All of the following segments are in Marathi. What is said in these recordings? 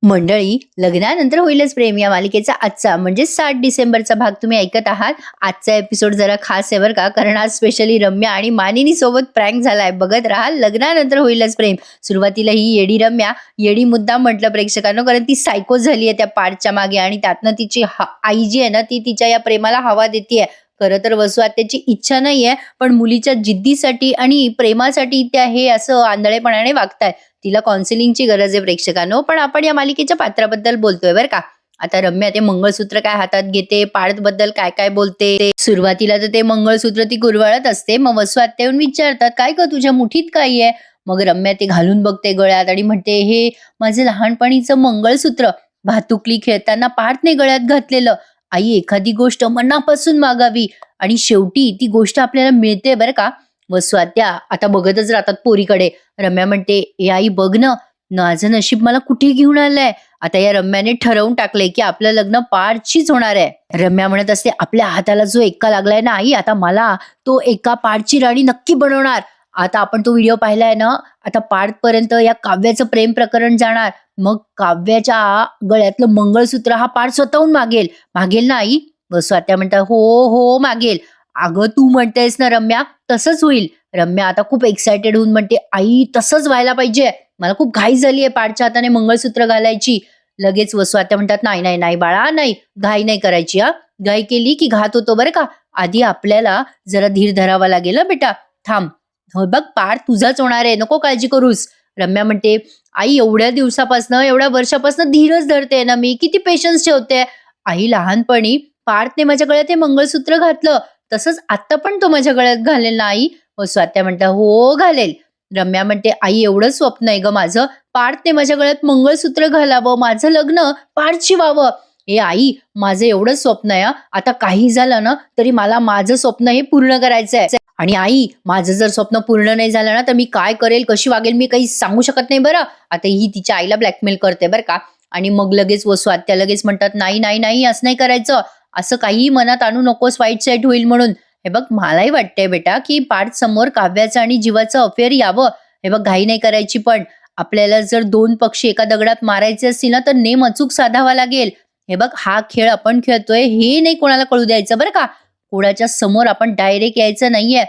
मंडळी, लग्नानंतर होईलच प्रेम या मालिकेचा आजचा म्हणजे 7 डिसेंबरचा भाग तुम्ही ऐकत आहात. आजचा एपिसोड जरा खास आहे बरं का, कारण आज स्पेशली रम्या आणि मानिनी सोबत प्रँक झालाय. बघत राहा लग्नानंतर होईलच प्रेम. सुरुवातीला ही येडी रम्या येडी मुद्दाम म्हटलं प्रेक्षकांनो, कारण ती सायको झाली आहे त्या पार्टच्या मागे आणि त्यातनं तिची आई जी आहे ना, ती तिच्या या प्रेमाला हवा देते. खरं तर वसू आत्याची इच्छा नाहीये, पण मुलीच्या जिद्दीसाठी आणि प्रेमासाठी त्या हे असं आंधळेपणाने वागताय. तिला काउन्सिलिंगची गरज आहे प्रेक्षकांनो. पण आपण या मालिकेच्या पात्राबद्दल बोलतोय बरं का. आता रम्या ते मंगळसूत्र काय हातात घेते, पार्थ बद्दल काय काय बोलते. सुरुवातीला तर ते मंगळसूत्र ती कुरवाळत असते. मग वसू आत्या येऊन विचारतात, काय ग तुझ्या मुठीत काय आहे? मग रम्या ते घालून बघते गळ्यात आणि म्हणते, हे माझं लहानपणीचं मंगळसूत्र, भातुकली खेळताना पार्थने गळ्यात घातलेलं. आई, एखादी गोष्ट मनापासून मागावी आणि शेवटी ती गोष्ट आपल्याला मिळते बरं का. वसू आत्या आता बघतच राहतात पोरीकडे. रम्या म्हणते, ए आई बघ ना, माझं नशीब मला कुठे घेऊन आलंय. आता या रम्याने ठरवून टाकलंय की आपलं लग्न पार्थशीच होणार आहे. रम्या म्हणत असते, आपल्या हाताला जो एक्का लागलाय ना आई, आता मला तो एका पार्थची राणी नक्की बनवणार. आता आपण तो व्हिडिओ पाहिलाय ना, आता पार्थ पर्यंत या काव्याचं प्रेम प्रकरण जाणार. मग काव्याच्या गळ्यातलं मंगळसूत्र हा पार्थ स्वतःहून मागेल. मागेल ना आई? वसू आत्या म्हणतात, हो हो मागेल. अगं तू म्हणतेस ना रम्या, तसंच होईल. रम्या आता खूप एक्सायटेड होऊन म्हणते, आई तसंच व्हायला पाहिजे. मला खूप घाई झालीये पाठच्या हाताने मंगळसूत्र घालायची. लगेच वसू आत्या म्हणतात, नाही नाही नाही बाळा, नाही घाई नाही करायची. हा, घाई केली की घात होतो बरं का. आधी आपल्याला जरा धीर धरावा लागेल बेटा. थांब, हो बघ पार्थ तुझाच होणार आहे, नको काळजी करूस. रम्या म्हणते, आई एवढ्या दिवसापासनं एवढ्या वर्षापासनं धीरच धरते ना मी, किती पेशन्स ठेवते. आई, लहानपणी पार्थने माझ्या गळ्यात हे मंगळसूत्र घातलं, तसंच आता पण तो माझ्या गळ्यात घालेल ना आई? वसू आत्या म्हणतात, हो घालेल. रम्या म्हणते, आई एवढं स्वप्न आहे ग माझं, पार्थने माझ्या गळ्यात मंगळसूत्र घालावं, माझं लग्न पार्थशी व्हावं. हे आई, माझं एवढं स्वप्न आहे. आता काही झालं ना तरी मला माझं स्वप्न हे पूर्ण करायचं आहे. आणि आई, माझं जर स्वप्न पूर्ण नाही झालं ना तर मी काय करेल, कशी वागेल मी काही सांगू शकत नाही बरं. आता ही तिच्या आईला ब्लॅकमेल करते बरं का. आणि मग लगेच वसू आत्या लगेच म्हणतात, नाही नाही नाही, असं नाही करायचं, असं काहीही मनात आणू नकोस, वाईट साईट होईल म्हणून. हे बघ, मलाही वाटतंय बेटा की पार्थ समोर काव्याचं आणि जीवाचं अफेअर यावं. हे बघ, घाई नाही करायची, पण आपल्याला जर 2 पक्षी एका दगडात मारायचे असतील ना तर नेम अचूक साधावा लागेल. हे बघ, हा खेळ आपण खेळतोय हे नाही कोणाला कळू द्यायचं बरं का. कोणाच्या समोर आपण डायरेक्ट यायचं नाहीये.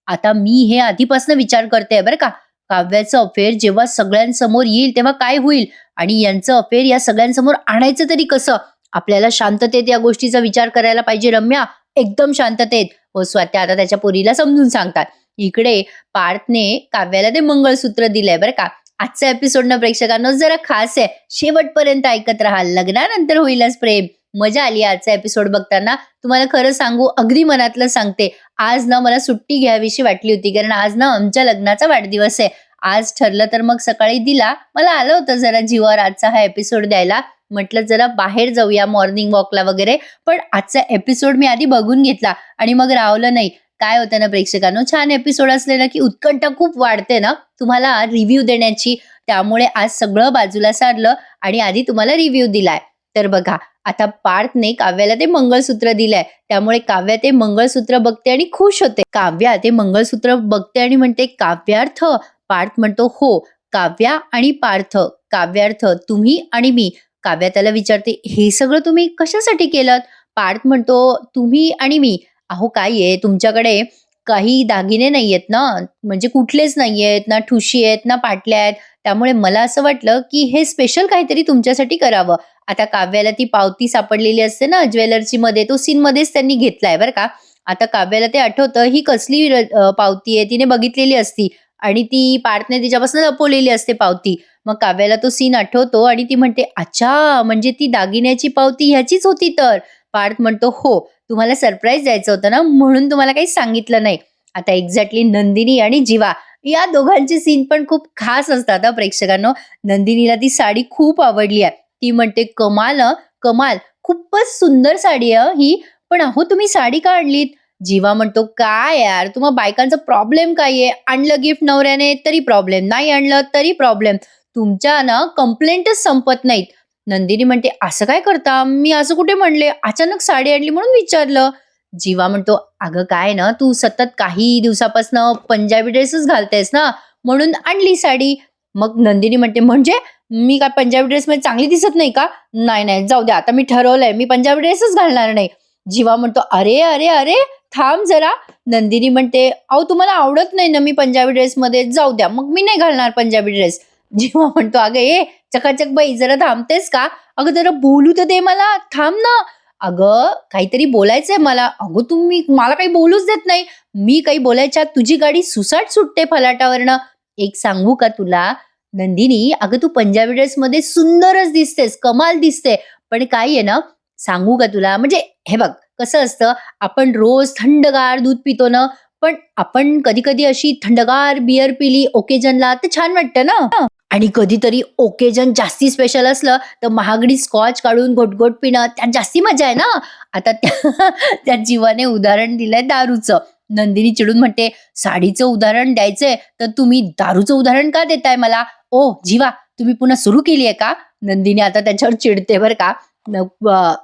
आता मी हे आधीपासून विचार करते बरं का. काव्याचं अफेअर जेव्हा सगळ्यांसमोर येईल तेव्हा काय होईल, आणि यांचं अफेअर या सगळ्यांसमोर आणायचं तरी कसं. आपल्याला शांततेत या गोष्टीचा विचार करायला पाहिजे रम्या, एकदम शांततेत. वसू आत्या आता त्याच्या पोरीला समजून सांगतात. इकडे पार्थने काव्याला ते मंगळसूत्र दिलंय बरं का. आजचा एपिसोड ना प्रेक्षकांनो जरा खास आहे, शेवटपर्यंत ऐकत राहा. लग्नानंतर होईलच प्रेम. मजा आली आजचा एपिसोड बघताना. तुम्हाला खरं सांगू, अगदी मनातलं सांगते, आज ना मला सुट्टी घ्यावीशी वाटली होती, कारण आज ना आमच्या लग्नाचा वाढदिवस आहे. आज ठरलं तर मग सकाळी दिला. मला आलं होतं जरा जीवावर आजचा हा एपिसोड द्यायला. म्हटलं जरा बाहेर जाऊया मॉर्निंग वॉकला वगैरे, पण आजचा एपिसोड मी आधी बघून घेतला आणि मग रावलं नाही. काय होतं ना प्रेक्षकांनो, छान एपिसोड असले ना की उत्कंठा खूप वाढते ना तुम्हाला रिव्ह्यू देण्याची. त्यामुळे आज सगळं बाजूला सारलं आणि आधी तुम्हाला रिव्ह्यू दिलाय. तर बघा, आता पार्थने काव्याला ते मंगळसूत्र दिलंय, त्यामुळे काव्या ते मंगळसूत्र बघते आणि खुश होते. काव्या ते मंगळसूत्र बघते आणि म्हणते, काव्यार्थ? पार्थ म्हणतो, हो काव्या आणि पार्थ. काव्यार्थ तुम्ही आणि मी. काव्या त्याला विचारते, हे सगळं तुम्ही कशासाठी केलं? पार्थ म्हणतो, तुम्ही आणि मी. अहो काय आहे, तुमच्याकडे काही दागिने नाहीयेत ना, म्हणजे कुठलेच नाहीयेत ना, ठुशी आहेत ना पाटल्या आहेत. त्यामुळे मला असं वाटलं की हे स्पेशल काहीतरी तुमच्यासाठी करावं. आता काव्याला ती पावती सापडलेली असते ना ज्वेलर्सी मध्ये, तो सीन मध्येच त्यांनी घेतलाय बरं का. आता काव्याला ते आठवतं, ही कसली पावती आहे, तिने बघितलेली असती आणि ती पार्थने तिच्यापासून लपवलेली असते पावती. मग काव्याला तो सीन आठवतो आणि ती म्हणते, अच्छा म्हणजे ती दागिन्याची पावती ह्याचीच होती तर. पार्थ म्हणतो, हो तुम्हाला सरप्राईज द्यायचं होतं ना, म्हणून तुम्हाला काही सांगितलं नाही. आता एक्झॅक्टली नंदिनी आणि जीवा या दोघांचे सीन पण खूप खास असतात प्रेक्षकांनो. नंदिनीला ती साडी खूप आवडली आहे. ती म्हणते, कमाल कमाल, खूपच सुंदर साडी आहे ही, पण अहो तुम्ही साडी का आणलीत? जीवा म्हणतो, काय यार तुम्हा बायकांचा प्रॉब्लेम काय आहे? आणलं गिफ्ट नवऱ्याने तरी प्रॉब्लेम, नाही आणलं तरी प्रॉब्लेम, तुमच्या ना कंप्लेंटच संपत नाहीत. नंदिनी म्हणते, असं काय करता, मी असं कुठे म्हणले, अचानक साडी आणली म्हणून विचारलं. जीवा म्हणतो, अगं काय ना, तू सतत काही दिवसापासून पंजाबी ड्रेसच घालतेस ना, म्हणून आणली साडी. मग नंदिनी म्हणते, म्हणजे मी काय पंजाबी ड्रेसमध्ये चांगली दिसत नाही का? नाही, नाही जाऊ द्या आता मी ठरवलंय मी पंजाबी ड्रेसच घालणार नाही. जीवा म्हणतो, "अरे, अरे, अरे थांब जरा." नंदिनी म्हणते, "अहो तुम्हाला आवडत नाही ना मी पंजाबी ड्रेसमध्ये, जाऊ द्या मग मी नाही घालणार पंजाबी ड्रेस." जीवा म्हणतो, "अगं ए चकाचक बाई जरा थांबतेस का? अगं जरा बोलू तर दे मला, थांब ना." "अगं काहीतरी बोलायचंय मला." "अगं तुम्ही मला काही बोलूच देत नाही. मी काही बोलायच्या आत तुझी गाडी सुसाट सुटते फलाटावरनं. एक सांगू का तुला नंदिनी, अगं तू पंजाबी ड्रेसमध्ये सुंदरच दिसतेस, कमाल दिसते. पण काय आहे ना, सांगू का तुला म्हणजे हे बघ कसं असतं, आपण रोज थंडगार दूध पितो ना, पण आपण कधी-कधी अशी थंडगार बिअर पिली ओकेजनला तर छान वाटतं ना. आणि कधीतरी ओकेजन जास्ती स्पेशल असलं तर महागडी स्कॉच काढून घोट पिणं त्यात जास्ती मजा आहे ना. आता त्या त्या जीवाने उदाहरण दिलंय दारूचं. नंदिनी चिडून म्हणते, "साडीचं उदाहरण द्यायचंय तर तुम्ही दारूचं उदाहरण का देताय मला? ओ जीवा तुम्ही पुन्हा सुरू केली आहे का?" नंदिनी आता त्याच्यावर चिडते बरं का.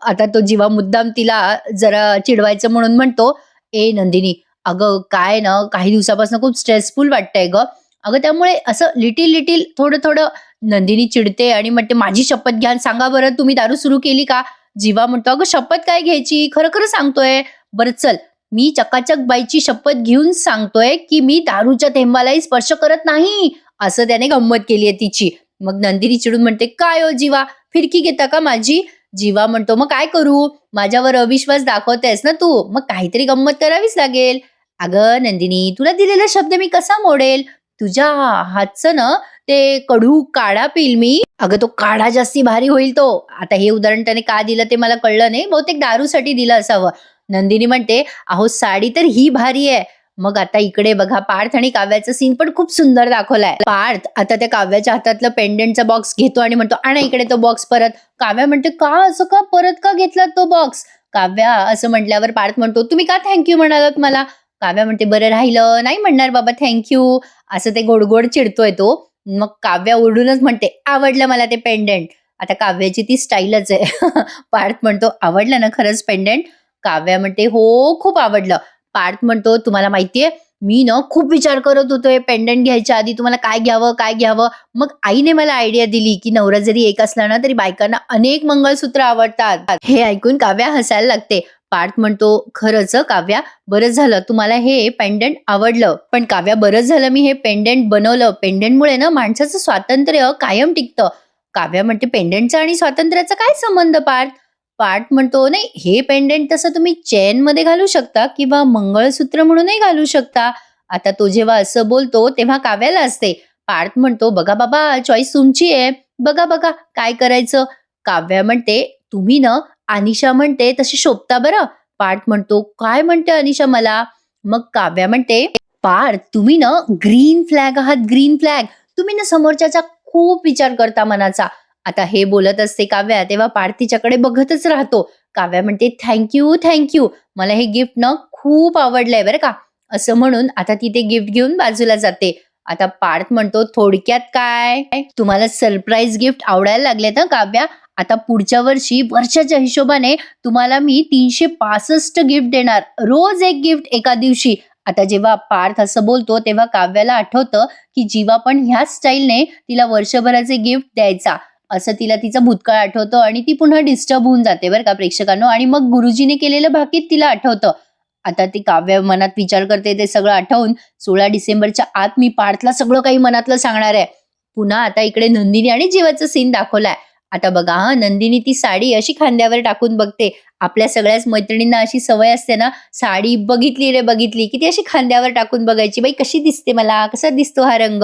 आता तो जीवा मुद्दाम तिला जरा चिडवायचं म्हणून म्हणतो, "ए नंदिनी, अगं काय ना काही दिवसापासून खूप स्ट्रेसफुल वाटतंय गं. अगं त्यामुळे असं लिटिल थोडं-थोडं." नंदिनी चिडते आणि म्हणते, "माझी शपथ घ्या आणि सांगा बरं तुम्ही दारू सुरू केली का?" जीवा म्हणतो, "अगं शपथ काय घ्यायची? खरं-खरं सांगतोय." "बरं चल, मी चकाचक बाईची शपथ घेऊन सांगतोय, की मी दारूच्या थेंबालाही स्पर्श करत नाही." असं त्याने गंमत केली आहे तिची. मग नंदिनी चिडून म्हणते, "काय हो जीवा, फिरकी घेता का माझी?" जीवा म्हणतो, "मग काय करू? माझ्यावर अविश्वास दाखवतेस ना तू, मग काहीतरी गंमत करावीच लागेल." "अगं नंदिनी, तुला दिलेला शब्द मी कसा मोडेल? तुझ्या हातचं ना ते कडू काढा पिल मी." "अगं तो काढा जास्ती भारी होईल तो." आता हे उदाहरण त्याने का दिलं ते मला कळलं नाही. बहुतेक दारूसाठी दिलं असावं. नंदिनी म्हणते, "अहो साडी तर ही भारी आहे." मग आता इकडे बघा पार्थ आणि काव्याचा सीन पण खूप सुंदर दाखवलाय. पार्थ आता त्या काव्याच्या हातातलं पेंडंटचा बॉक्स घेतो आणि म्हणतो, "आणा इकडे तो बॉक्स परत." काव्या म्हणते, "का असं का परत का घेतला तो बॉक्स?" काव्या असं म्हटल्यावर पार्थ म्हणतो, "तुम्ही का थँक म्हणालात मला?" काव्या म्हणते, "बरं राहिलं, नाही म्हणणार बाबा थँक असं ते गोड चिडतोय तो. मग काव्या ओरडूनच म्हणते, "आवडलं मला ते पेंडंट." आता काव्याची ती स्टाईलच आहे. पार्थ म्हणतो, "आवडलं ना खरंच पेंडंट?" काव्या म्हणते, "हो, खूप आवडलं." पार्थ म्हणतो, "तुम्हाला माहितीये, मी ना खूप विचार करत होतो हे पेंडंट घ्यायच्या आधी तुम्हाला काय घ्यावं, काय घ्यावं? मग आईने मला आयडिया दिली, की नवरा जरी एक असला ना, तरी बायकांना अनेक मंगळसूत्र आवडतात." हे ऐकून काव्या हसायला लागते. पार्थ म्हणतो, "खरंच हं काव्या, बरं झालं तुम्हाला हे पेंडंट आवडलं. पण काव्या बरंच झालं मी हे पेंडंट बनवलं. पेंडंटमुळे ना माणसाचं स्वातंत्र्य कायम टिकतं." काव्या म्हणते, "पेंडंटचा आणि स्वातंत्र्याचा काय संबंध पार्थ?" पार्थ म्हणतो, "नाही, हे पेंडंट तसं तुम्ही चेनमध्ये घालू शकता किंवा मंगळसूत्र म्हणूनही घालू शकता." आता तो जेव्हा असं बोलतो, तेव्हा काव्याला असते. पार्थ म्हणतो, "बघा बाबा, चॉईस तुमची आहे. बघा काय करायचं." काव्या म्हणते, "तुम्ही ना अनिशा म्हणते तशी शोभता बरं." पार्थ म्हणतो, "काय म्हणते अनिशा मला?" मग काव्या म्हणते, "पार्थ तुम्ही ना ग्रीन फ्लॅग आहात, ग्रीन फ्लॅग. तुम्ही ना समोरच्याचा खूप विचार करता मनाचा." आता हे बोलत असते काव्या, तेव्हा पार्थ तिच्याकडे बघतच राहतो. काव्या म्हणते, "थँक मला हे गिफ्ट ना खूप आवडलंय बरं का." असं म्हणून आता ती ते गिफ्ट घेऊन बाजूला जाते. आता पार्थ म्हणतो, "थोडक्यात काय? तुम्हाला सरप्राईज गिफ्ट आवडायला लागलेत हं काव्या. आता पुढच्या वर्षी वर्षाच्या हिशोबाने तुम्हाला मी 365 गिफ्ट देणार. रोज एक गिफ्ट एका दिवशी." आता जेव्हा पार्थ असं बोलतो, तेव्हा काव्याला आठवतं, की जीवा पण ह्याच स्टाईलने तिला वर्षभराचे गिफ्ट द्यायचा. असं तिला तिचा भूतकाळ आठवतो आणि ती पुन्हा डिस्टर्ब होऊन जाते बरं का प्रेक्षकांनो. आणि मग गुरुजीने केलेलं भाकीत तिला आठवतं. आता ती काव्य मनात विचार करते ते सगळं आठवून 16 डिसेंबरच्या आत मी पार्थला सगळं काही मनातलं सांगणार आहे. पुन्हा आता इकडे नंदिनी आणि जीवाचा सीन दाखवलाय. आता बघा हां, नंदिनी ती साडी अशी खांद्यावर टाकून बघते. आपल्या सगळ्याच मैत्रिणींना अशी सवय असते ना, साडी बघितली रे बघितली, की ती अशी खांद्यावर टाकून बघायची. बाई कशी दिसते मला, कसा दिसतो हा रंग,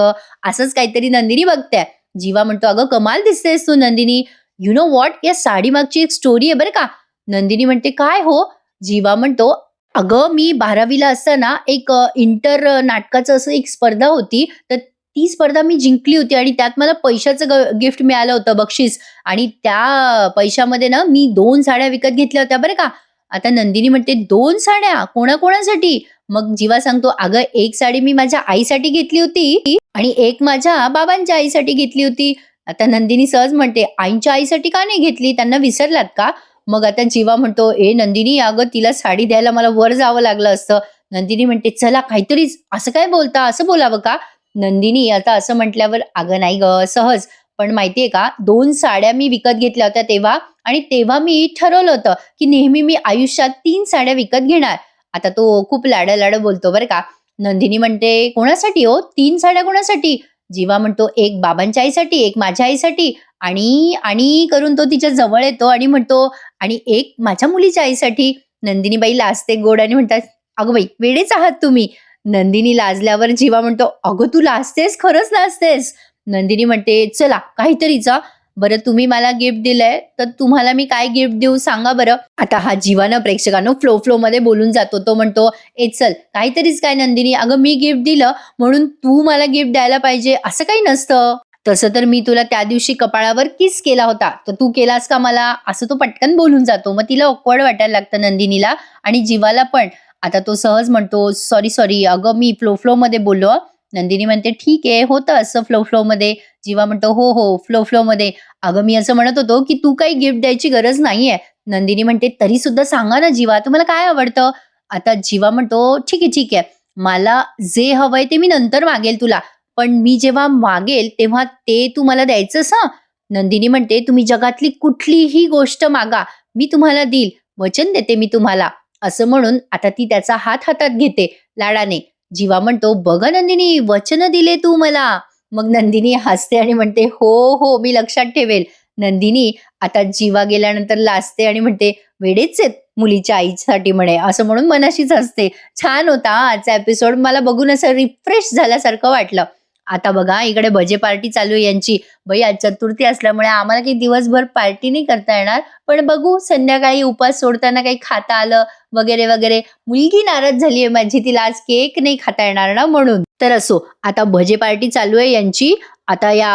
असंच काहीतरी नंदिनी बघते. जीवा म्हणतो, "अगं कमाल दिसतेस तू नंदिनी. यू नो व्हॉट, या साडी मागची एक स्टोरी आहे बरं का." नंदिनी म्हणते, "काय हो?" जीवा म्हणतो, "अगं मी 12वीला असताना एक इंटर नाटकाचं असं एक स्पर्धा होती. तर ती स्पर्धा मी जिंकली होती आणि त्यात मला पैशाचं गिफ्ट मिळालं होतं बक्षीस. आणि त्या पैशामध्ये ना मी 2 साड्या विकत घेतल्या होत्या बरं का." आता नंदिनी म्हणते, "2 साड्या? कोणाकोणासाठी?" मग जीवा सांगतो, "अगं एक साडी मी माझ्या आईसाठी घेतली होती आणि एक माझ्या बाबांच्या आईसाठी घेतली होती." आता नंदिनी सहज म्हणते, "आईंच्या आईसाठी का नाही घेतली? त्यांना विसरलात का?" मग आता जीवा म्हणतो, "ए नंदिनी, अगं तिला साडी द्यायला मला वर जावं लागलं असतं." नंदिनी म्हणते, "चला काहीतरीच असं काय बोलता? असं बोलावं का?" नंदिनी आता असं म्हटल्यावर, "अगं नाही गं, सहज. पण माहितीये का, 2 साड्या मी विकत घेतल्या होत्या तेव्हा आणि तेव्हा मी ठरवलं होतं, की नेहमी मी आयुष्यात 3 साड्या विकत घेणार. आता तो खूप लाडं-लाडं बोलतो बरं का. नंदिनी म्हणते, "कोणासाठी हो? 3 साड्या कोणासाठी?" जीवा म्हणतो, "एक बाबांच्या आईसाठी, एक माझ्या आईसाठी आणि करून तो तिच्या जवळ येतो आणि म्हणतो, "आणि एक माझ्या मुलीच्या आईसाठी." नंदिनीबाई लाजते गोड आणि म्हणतात, "अगं बाई, वेडेच आहात तुम्ही." नंदिनी लाजल्यावर जीवा म्हणतो, "अगं तू लाजतेस, खरंच लाजतेस." नंदिनी म्हणते, "चला काहीतरीच हां. बरं तुम्ही मला गिफ्ट दिलंय, तर तुम्हाला मी काय गिफ्ट देऊ सांगा बरं?" आता हा जीवानं प्रेक्षकांनो फ्लोमध्ये बोलून जातो. तो म्हणतो, "ए चल काहीतरीच काय नंदिनी, अगं मी गिफ्ट दिलं म्हणून तू मला गिफ्ट द्यायला पाहिजे असं काही नसतं. तसं तर मी तुला त्या दिवशी कपाळावर किस केला होता, तर तू केलास का मला?" असं तो पटकन बोलून जातो. मग तिला ऑकवर्ड वाटायला लागतं नंदिनीला आणि जीवाला पण. आता तो सहज म्हणतो, "सॉरी, अगं मी फ्लोमध्ये बोललो हं." नंदिनी म्हणते, "ठीक आहे, होतं असं फ्लोमध्ये." जीवा म्हणतो, "हो, फ्लोमध्ये. अगं मी असं म्हणत होतो, की तू काही गिफ्ट द्यायची गरज नाहीये." नंदिनी म्हणते, "तरी सुद्धा सांगा ना जीवा, तुम्हाला काय आवडतं?" आता जीवा म्हणतो, ठीक आहे. मला जे हवंय ते मी नंतर मागेल तुला. पण मी जेव्हा मागेल तेव्हा ते तू मला द्यायचंस हं." नंदिनी म्हणते, "तुम्ही जगातली कुठलीही गोष्ट मागा, मी तुम्हाला देईल. वचन देते मी तुम्हाला." असं म्हणून आता ती त्याचा हात हातात घेते लाडाने. जीवा म्हणतो, "बघ नंदिनी, वचन दिले तू मला." मग नंदिनी हसते आणि म्हणते, "हो, मी लक्षात ठेवेल." नंदिनी आता जीवा गेल्यानंतर लाजते आणि म्हणते, "वेडेच आहेत मुलीच्या आईसाठी" म्हणे. असं म्हणून मनाशीच हसते. छान होता हां आजचा एपिसोड. मला बघून असं रिफ्रेश झाल्यासारखं वाटलं. आता बघा इकडे भजे पार्टी चालू आहे यांची. बाई आज चतुर्थी असल्यामुळे आम्हाला काही दिवसभर पार्टी नाही करता येणार. पण बघू संध्याकाळी उपास सोडताना काही खाता आलं वगैरे. मुलगी नाराज झाली आहे माझी, तिला आज केक नाही खाता येणार ना म्हणून. तर असो, आता भजे पार्टी चालू आहे यांची. आता या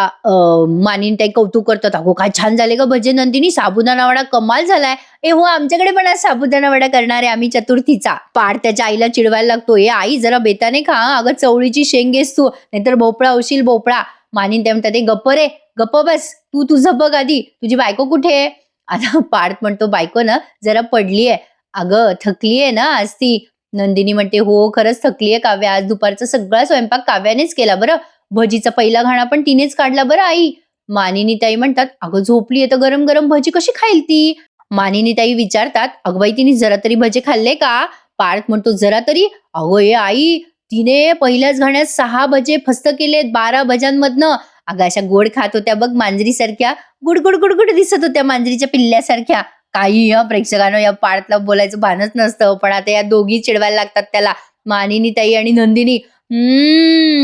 मानीनताई कौतुक करतात, "अगो काय छान झाले गं भजे नंदिनी, साबुदाणा वडा कमाल झालाय." "ए हो, आमच्याकडे पण आज साबुदाणा वडा करणार आहे आम्ही चतुर्थीचा." पाड त्याच्या आईला चिडवायला लागतो, "ए आई जरा बेताने खा हां, अगं चवळीची शेंग आहेस तू, नाहीतर भोपळा होशील भोपळा." मानीनताई म्हणतात, "ए गप्प रे, गप्प बस. तू तुझं बघ आधी. तुझी बायको कुठे आहे?" आता पार्थ म्हणतो, "बायको ना जरा पडलीये. अगं थकलीये ना आज ती." नंदिनी म्हणते, "हो, खरंच थकलीये काव्या. आज दुपारचा सगळा स्वयंपाक काव्यानेच केला बरं. भजीचा पहिला घाणा पण तिनेच काढला बरं आई." मानिनीताई म्हणतात, "अगं झोपलीये तर गरम-गरम भजी कशी खाईल ती?" मानिनीताई विचारतात, "अगं बाई तिने जरा तरी भजे खाल्ले का?" पार्थ म्हणतो, "जरा तरी?" "अगं ए आई, तिने पहिल्याच घाण्यात 6 भजे फस्त केलेत 12 भज्यांमधनं." अगं अशा गोड खात होत्या बघ मांजरीसारख्या. गुड दिसत होत्या मांजरीच्या पिल्ल्यासारख्या. काही प्रेक्षकांनो या पार्थला बोलायचं भानच नसतं. पण आता या दोघी चिडवायला लागतात त्याला. मानिनीताई आणि नंदिनी.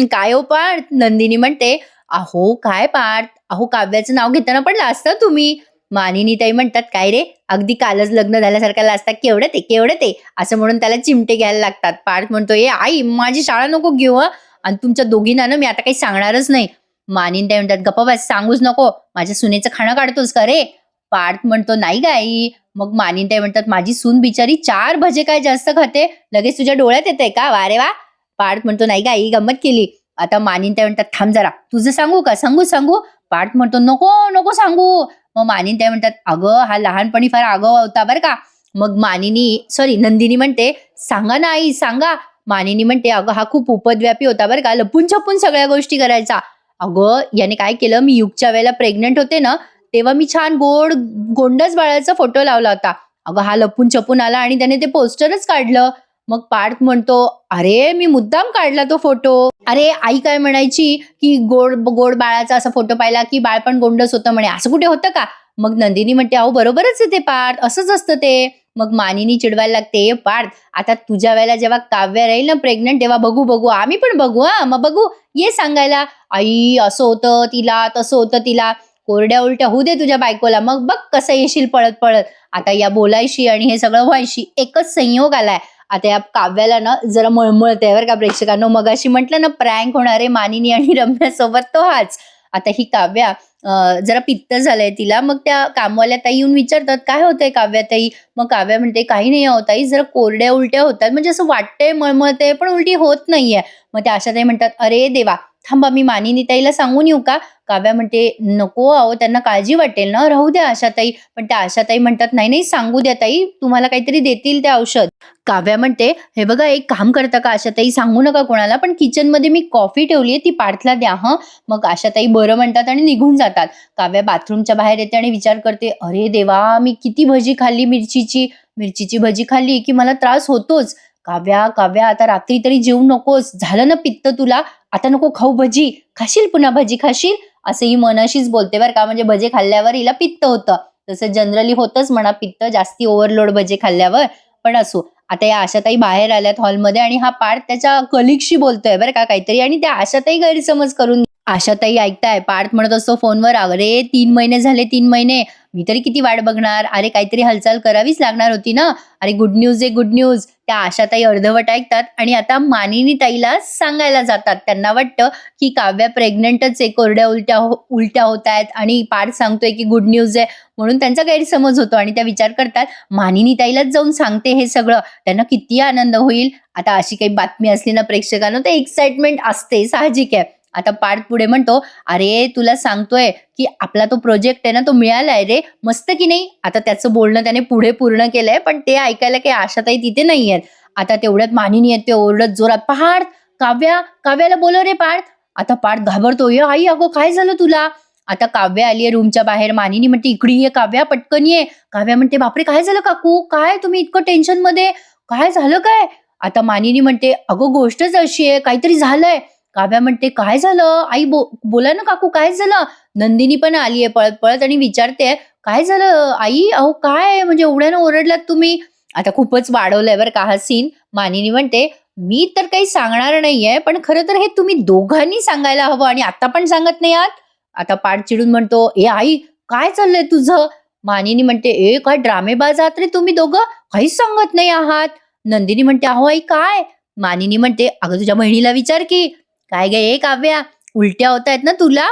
काय हो पार्थ?" नंदिनी म्हणते, "अहो काय पार्थ? अहो काव्याचं नाव घेताना पण लाजता तुम्ही." मानिनीताई म्हणतात, "काय रे? अगदी कालच लग्न झाल्यासारखा लाजता. केवढं ते?" असं म्हणून त्याला चिमटे घ्यायला लागतात. पार्थ म्हणतो, "ए आई माझी शाळा नको घेऊ हं. आणि तुमच्या दोघींना ना मी आता काही सांगणारच नाही." मानिनीताई म्हणतात, "गप्प बस, सांगूच नको. माझ्या सुनेचं खाणं काढतोस का रे?" पार्थ म्हणतो, "नाही गं आई." मग मानिनीताई म्हणतात, "माझी सून बिचारी 4 भजे काय जास्त खाते? लगेच तुझ्या डोळ्यात येतंय का? वा रे वा." पार्थ म्हणतो, "नाही गं आई, गंमत केली." आता मानिनीताई म्हणतात, "थांब जरा, तुझं सांगू का? सांगू?" पार्थ म्हणतो, "नको सांगू." मग मानिनीताई म्हणतात, "अगं हा लहानपणी फार आगाऊ होता बरं का." मग नंदिनी म्हणते, "सांगा ना आई, सांगा." मानिनी म्हणते, "अगं हा खूप उपद्व्यापी होता बरं का, लपून-छपून सगळ्या गोष्टी करायचा." "अगं याने काय केलं, मी युगच्या वेळेला प्रेग्नंट होते ना, तेव्हा मी छान गोंडस बाळाचा फोटो लावला होता. अगं हा लपून-छपून आला आणि त्याने ते पोस्टरच काढलं." मग पार्थ म्हणतो, "अरे मी मुद्दाम काढला तो फोटो." "अरे आई काय म्हणायची, की गोड बाळाचा असा फोटो पाहिला, की बाळ पण गोंडस होतं म्हणे. असं कुठे होतं का?" मग नंदिनी म्हणते, "अहो बरोबरच आहे ते पार्थ, असंच असतं ते." मग मानिनी चिडवायला लागते, "ए पार्थ, आता तुझ्या वेळेला जेव्हा काव्य राहील ना प्रेग्नंट तेव्हा बघू. आम्ही पण बघू हां, मग बघू. ये सांगायला, आई असं होतं तिला, तसं होतं तिला. कोरड्या उलट्या होऊ दे तुझ्या बायकोला, मग बघ कसं येशील पळत. आता या बोलायशी आणि हे सगळं व्हायशी एकच संयोग आलाय. आता या काव्याला ना जरा मळमळतंय बरं का प्रेक्षकांनो. मगाशी म्हटलं ना प्रँक होणार आहे मानिनी आणि रम्यासोबत, तो हाच. आता ही काव्या जरा पित्त झालंय तिला. मग त्या कामवाल्या ताई येऊन विचारतात, "काय होतंय काव्याताई?" मग काव्या म्हणते, "काही नाही अहो ताई, जरा कोरड्या उलट्या होतात. म्हणजे असं वाटतंय, मळमळतंय, पण उलटी होत नाहीये." मग त्या आशाताई म्हणतात, "अरे देवा, थांबा मी मानिनी ताईला सांगून येऊ का? काव्या म्हणते, "नको अहो त्यांना काळजी वाटेल ना, राहू द्या आशाताई." पण त्या आशाताई म्हणतात, "नाही, नाही सांगू द्या ताई, तुम्हाला काहीतरी देतील ते औषध." काव्या म्हणते, "हे बघा एक काम करता का आशाताई, सांगू नका कोणाला, पण किचनमध्ये मी कॉफी ठेवली ती पार्थला द्या हं." मग आशाताई बरं म्हणतात आणि निघून जातात. काव्या बाथरूमच्या बाहेर येते आणि विचार करते, "अरे देवा, मी किती भजी खाल्ली मिरचीची भजी खाल्ली की मला त्रास होतोच. काव्या, काव्या आता रात्री तरी जेवू नकोस. झालं ना पित्त तुला? आता नको खाऊ भजी. खाशील पुन्हा भजी खाशील?" असं ही मनाशीच बोलते बरं का. म्हणजे भजे खाल्ल्यावर हिला पित्त होतं. तसं जनरली होतंच म्हणा पित्त जास्ती ओव्हरलोड भजे खाल्ल्यावर. पण असो. आता या आशाताई बाहेर आल्यात हॉलमध्ये आणि हा पार्थ त्याच्या कलीगशी बोलतोय बरं का काहीतरी आणि त्या आशाताई गैरसमज करून आशाताई ऐकताय. पार्थ म्हणत असतो फोनवर, "अरे 3 महिने झाले 3 महिने. मी तरी किती वाट बघणार. अरे काहीतरी हालचाल करावीच लागणार होती ना. अरे गुड न्यूज आहे गुड न्यूज." त्या आशाताई अर्धवट ऐकतात आणि आता मानिनी ताईला सांगायला जातात. त्यांना वाटतं की काव्या प्रेग्नंटच आहे. कोरड्या उलट्या उलट्या होत आहेत आणि पार्थ सांगतोय की गुड न्यूज आहे. म्हणून त्यांचा गैरसमज होतो आणि त्या विचार करतात मानिनी ताईलाच जाऊन सांगते हे सगळं. त्यांना किती आनंद होईल. आता अशी काही बातमी असली ना प्रेक्षकांना तर एक्साइटमेंट असते, साहजिक आहे. आता पार्थ पुढे म्हणतो, "अरे तुला सांगतोय की आपला तो प्रोजेक्ट आहे ना तो मिळालाय रे. मस्त की नाही?" आता त्याचं बोलणं त्याने पुढे पूर्ण केलंय पण ते ऐकायला काही आशाताई तिथे नाहीयेत. आता तेवढ्यात मानिनी येते ओरडत जोरात, "पार्थ, काव्या, काव्याला बोलव रे पार्थ." आता पार्थ घाबरतो, "ए आई अगं काय झालं तुला?" आता काव्या आलीये रूमच्या बाहेर. मानिनी म्हणते, "इकडे ये काव्या, पटकन ये." काव्या म्हणते, "बापरे काय झालं काकू? काय तुम्ही इतकं टेन्शनमध्ये? काय झालं काय?" आता मानिनी म्हणते, "अगं गोष्टच अशी आहे, काहीतरी झालंय." काव्या म्हणते, "काय झालं? आई बोला ना काकू काय झालं?" नंदिनी पण आलीये पळत-पळत आणि विचारते, "काय झालं आई? अहो काय म्हणजे एवढ्यानं ओरडलात तुम्ही?" आता खूपच वाढवलंय बरं का हा सीन. मानिनी म्हणते, "मी तर काही सांगणार नाहीये, पण खरं तर हे तुम्ही दोघांनी सांगायला हवं आणि आता पण सांगत नाही आहात." आता पाठ चिडून म्हणतो, "ए आई, काय चाललंय तुझं?" मानिनी म्हणते, "ए काय ड्रामेबाज आहात रे तुम्ही दोघं? काहीच सांगत नाही आहात." नंदिनी म्हणते, "अहो आई काय?" मानिनी म्हणते, "अगं तुझ्या बहिणीला विचार की." "काय गं ए काव्या, उलट्या होतायत ना तुला?"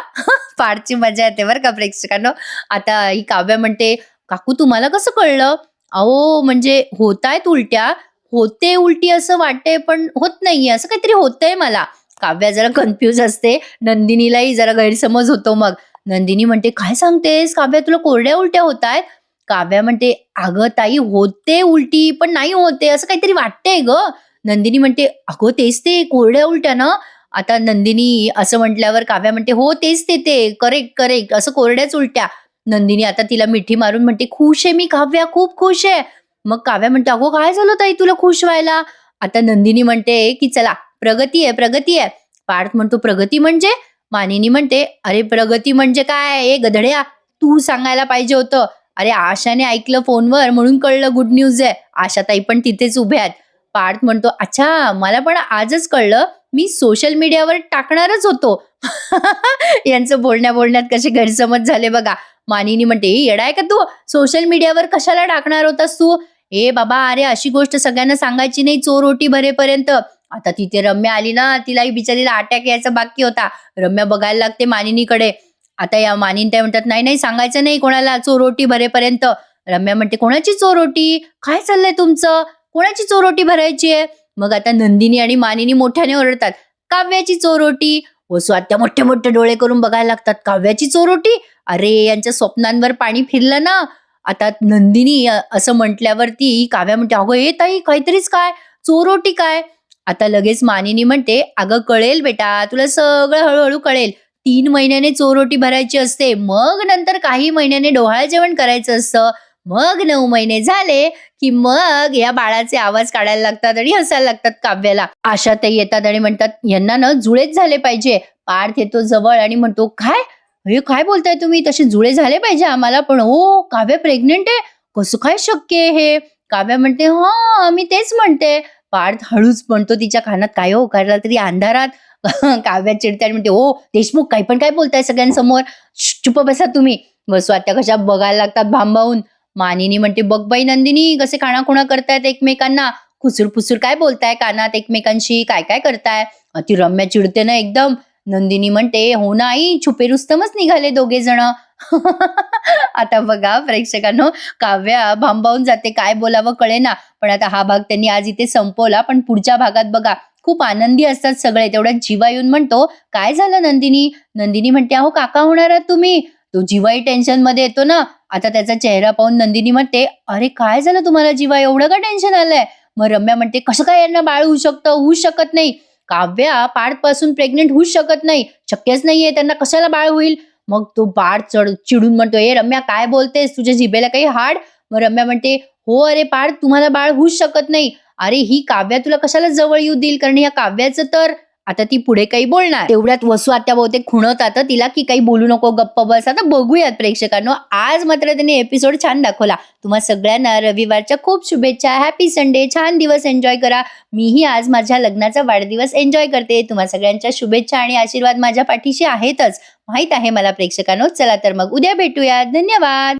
फारची मजा येते बरं का प्रेक्षकांनो. आता ही काव्या म्हणते, "काकू तुम्हाला कसं कळलं?" "अहो म्हणजे होतायत उलट्या, होते उलटी असं वाटतंय पण होत नाहीये, असं काहीतरी होतंय मला." काव्या जरा कन्फ्यूज असते. नंदिनीलाही जरा गैरसमज होतो मग. नंदिनी म्हणते, "काय सांगतेस काव्या तुला कोरड्या उलट्या होतायत?" काव्या म्हणते, "अगं ताई होते उलटी पण नाही होते, असं काहीतरी वाटतंय गं." नंदिनी म्हणते, "अगं तेच ते कोरड्या उलट्या ना?" आता नंदिनी असं म्हटल्यावर काव्या म्हणते, "हो तेच ते करेक्ट, करेक्ट असं कोरड्याच उलट्या." नंदिनी आता तिला मिठी मारून म्हणते, "खुश आहे मी काव्या, खूप खुश आहे." मग काव्या म्हणते, "अगो काय झालं ताई तुला खुश व्हायला?" आता नंदिनी म्हणते, की "चला प्रगती आहे, प्रगती आहे." पार्थ म्हणतो, "प्रगती म्हणजे?" मानिनी म्हणते, "अरे प्रगती म्हणजे काय? ए गधड्या, तू सांगायला पाहिजे होतं. अरे आशाने ऐकलं फोनवर म्हणून कळलं गुड न्यूज आहे." आशाताई पण तिथेच उभ्या आहेत. पार्थ म्हणतो, "अच्छा मला पण आजच कळलं. मी सोशल मीडियावर टाकणारच होतो." यांचं बोलण्यात कसे गैरसमज झाले बघा. मानिनी म्हणते, "ए येडा आहे का तू? सोशल मीडियावर कशाला टाकणार होतास तू?" "ए बाबा, अरे अशी गोष्ट सगळ्यांना सांगायची नाही चोर-ओटी भरेपर्यंत." आता तिथे रम्या आली ना, तिलाही बिचारीला अटॅक यायचा बाकी होता. रम्या बघायला लागते मानिनीकडे. आता या मानिनी म्हणतात, "नाही, नाही सांगायचं नाही कोणाला चोर-ओटी भरेपर्यंत." रम्या म्हणते, "कोणाची चोर-ओटी? काय चाललंय तुमचं? कोणाची चोर-ओटी भरायची आहे?" मग आता नंदिनी आणि मानिनी मोठ्याने ओरडतात, "काव्याची चोरोटी." वसू आत्या मोठे-मोठे डोळे करून बघायला लागतात, "काव्याची चोरोटी?" अरे यांच्या स्वप्नांवर पाणी फिरलं ना. आता नंदिनी असं म्हटल्यावरती काव्या म्हणते, "अगं ए ताई काहीतरीच काय? चोरोटी काय?" आता लगेच मानिनी म्हणते, "अगं कळेल बेटा, तुला सगळं हळू कळेल. 3 महिन्याने चोरोटी भरायची असते. मग नंतर काही महिन्याने डोहाळे जेवण करायचं असतं. मग 9 महिने झाले की मग या बाळाचे आवाज काढायला लागतात आणि हसायला लागतात काव्याला." आशाताई येतात आणि म्हणतात, "यांना ना जुळेच झाले पाहिजे." पार्थ येतो जवळ आणि म्हणतो, "काय? हे काय बोलताय तुम्ही? तसे जुळे झाले पाहिजे आम्हाला पण." "हो, काव्या प्रेग्नंट आहे? कसं काय शक्य आहे हे?" काव्या म्हणते, "हां, मी तेच म्हणते." पार्थ हळूच म्हणतो तिच्या कानात, "काय हो करायला तरी अंधारात." काव्या चिडते आणि म्हणते, "ओ देशमुख काही पण काय बोलताय सगळ्यांसमोर? चुप बसा तुम्ही." वसू आत्या कशा बघायला लागतात भांबावून. मानिनी म्हणते, "बघ बाई नंदिनी कसे कानाखुणा करतायत एकमेकांना. खुसूर-फुसूर काय बोलताय कानात एकमेकांशी, काय-काय करताय?" ती रम्या चिडते ना एकदम. नंदिनी म्हणते, "हो ना आई, छुपे रुस्तमच निघाले दोघे जण." आता बघा प्रेक्षकांनो, काव्या भांबावून जाते, काय बोलावं कळेना. पण आता हा भाग त्यांनी आज इथे संपवला. पण पुढच्या भागात बघा खूप आनंदी असतात सगळे. तेवढ्यात जीवा येऊन म्हणतो, "काय झालं नंदिनी?" नंदिनी म्हणते, "अहो काका होणार आहात तुम्ही." तो जीवाही टेन्शनमध्ये येतो ना. आता त्याचा चेहरा पाहून नंदिनी म्हणते, "अरे काय झालं तुम्हाला जीवा? एवढं का टेन्शन आलंय?" मग रम्या म्हणते, "कसं काय यांना बाळ होऊ शकतं? होऊच शकत नाही. काव्या पाठपासून प्रेग्नंट होऊच शकत नाही. शक्यच नाहीये. त्यांना कशाला बाळ होईल?" मग तो बाळ चिडून म्हणतो, "ए रम्या काय बोलतेस? तुझ्या जिभेला काही हाड?" मग रम्या म्हणते, "हो अरे पार्थ, तुम्हाला बाळ होऊच शकत नाही. अरे ही काव्या तुला कशाला जवळ येऊ देईल? कारण या काव्याचं तर." आता ती पुढे काही बोलणार तेवढ्यात वसू आत्या बहुतेक खुणवतात तिला, की काही बोलू नको, गप्प बस. आता बघूयात प्रेक्षकांनो, आज मात्र त्यांनी एपिसोड छान दाखवला. तुम्हा सगळ्यांना रविवारच्या खूप शुभेच्छा. Happy Sunday. छान दिवस एन्जॉय करा. मीही आज माझ्या लग्नाचा वाढदिवस एन्जॉय करते. तुम्हा सगळ्यांच्या शुभेच्छा आणि आशीर्वाद माझ्या पाठीशी आहेतच, माहित आहे मला प्रेक्षकांनो. चला तर मग उद्या भेटूया. धन्यवाद.